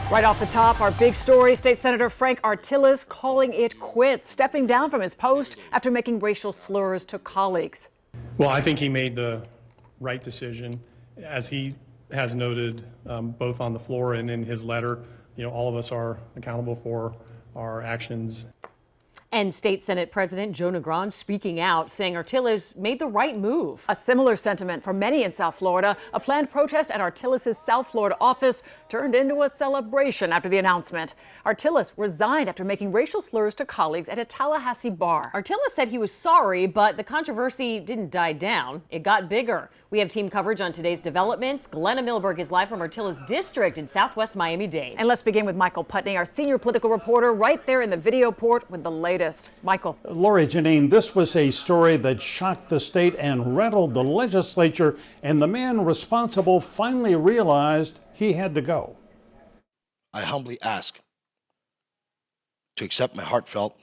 Right off the top, our big story, State Senator Frank Artiles calling it quits, stepping down from his post after making racial slurs to colleagues. Well, I think he made the right decision. As he has noted, both on the floor and in his letter, all of us are accountable for our actions. And State Senate President Joe Negron speaking out, saying Artiles made the right move. A similar sentiment from many in South Florida. A planned protest at Artiles' South Florida office turned into a celebration after the announcement. Artiles resigned after making racial slurs to colleagues at a Tallahassee bar. Artiles said he was sorry, but the controversy didn't die down. It got bigger. We have team coverage on today's developments. Glenna Milberg is live from Artiles' district in southwest Miami-Dade. And let's begin with Michael Putney, our senior political reporter, right there in the video port with the latest. Michael. Lori, Janine, this was a story that shocked the state and rattled the legislature, and the man responsible finally realized he had to go. I humbly ask to accept my heartfelt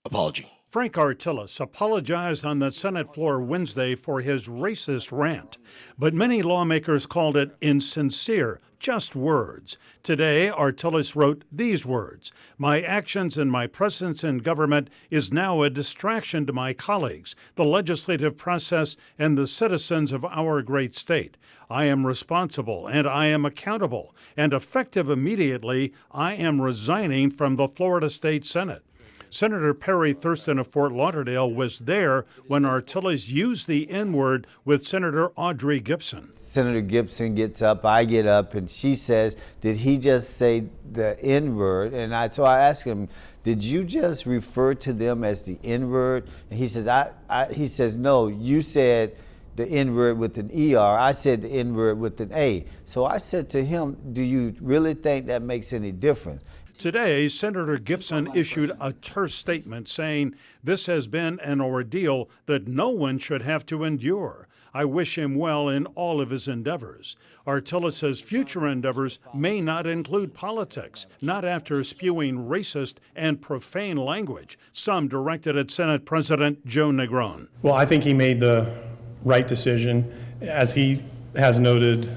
apology. Frank Artiles apologized on the Senate floor Wednesday for his racist rant, but many lawmakers called it insincere, just words. Today, Artiles wrote these words: "My actions and my presence in government is now a distraction to my colleagues, the legislative process, and the citizens of our great state. I am responsible and I am accountable, and effective immediately, I am resigning from the Florida State Senate." Senator Perry Thurston of Fort Lauderdale was there when Artiles used the N-word with Senator Audrey Gibson. Senator Gibson gets up, I get up, and she says, "Did he just say the N-word?" And so I asked him, "Did you just refer to them as the N-word?" And he says, he says, "No, you said the N-word with an ER. I said the N-word with an A." So I said to him, "Do you really think that makes any difference?" Today, Senator Gibson issued a terse statement saying this has been an ordeal that no one should have to endure. I wish him well in all of his endeavors. Artiles says future endeavors may not include politics, not after spewing racist and profane language, some directed at Senate President Joe Negron. Well, I think he made the right decision. As he has noted,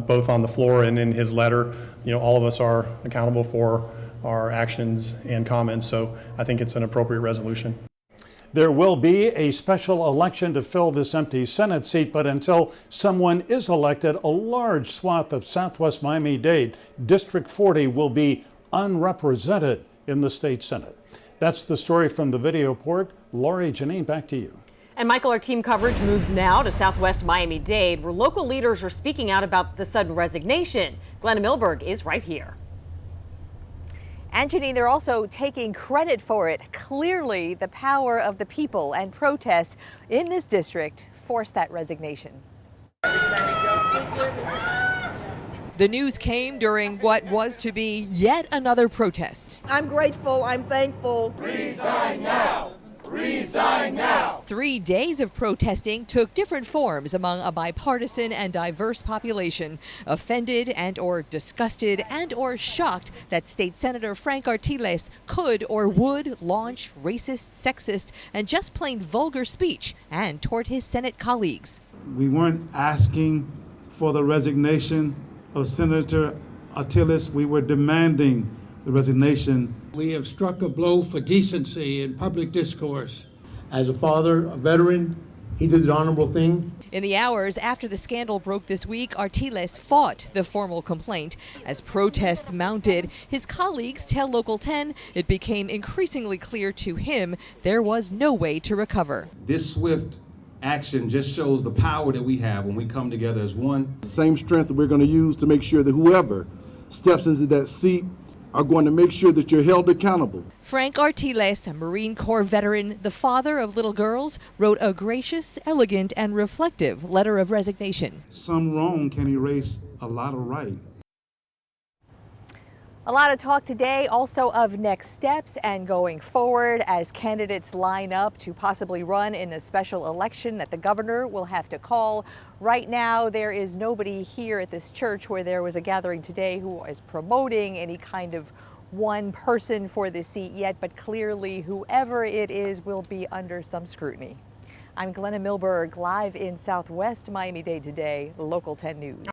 both on the floor and in his letter, all of us are accountable for our actions and comments, so I think it's an appropriate resolution. There will be a special election to fill this empty Senate seat, but until someone is elected, a large swath of southwest Miami-Dade, District 40, will be unrepresented in the state Senate. That's the story from the video port. Lori, Janine, back to you. And Michael, our team coverage moves now to southwest Miami-Dade, where local leaders are speaking out about the sudden resignation. Glenna Milberg is right here. And Janine, they're also taking credit for it. Clearly, the power of the people and protest in this district forced that resignation. The news came during what was to be yet another protest. I'm grateful, I'm thankful. Resign now! Resign now! 3 days of protesting took different forms among a bipartisan and diverse population, offended and or disgusted and or shocked that State Senator Frank Artiles could or would launch racist, sexist, and just plain vulgar speech and toward his Senate colleagues. We weren't asking for the resignation of Senator Artiles. We were demanding the resignation. We have struck a blow for decency in public discourse. As a father, a veteran, he did the honorable thing. In the hours after the scandal broke this week, Artiles fought the formal complaint. As protests mounted, his colleagues tell Local 10 it became increasingly clear to him there was no way to recover. This swift action just shows the power that we have when we come together as one. The same strength that we're going to use to make sure that whoever steps into that seat are going to make sure that you're held accountable. Frank Artiles, a Marine Corps veteran, the father of little girls, wrote a gracious, elegant, and reflective letter of resignation. Some wrong can erase a lot of right. A lot of talk today also of next steps and going forward as candidates line up to possibly run in the special election that the governor will have to call. Right now, there is nobody here at this church where there was a gathering today who is promoting any kind of one person for the seat yet, but clearly whoever it is will be under some scrutiny. I'm Glenna Milberg, live in Southwest Miami-Dade today, Local 10 News.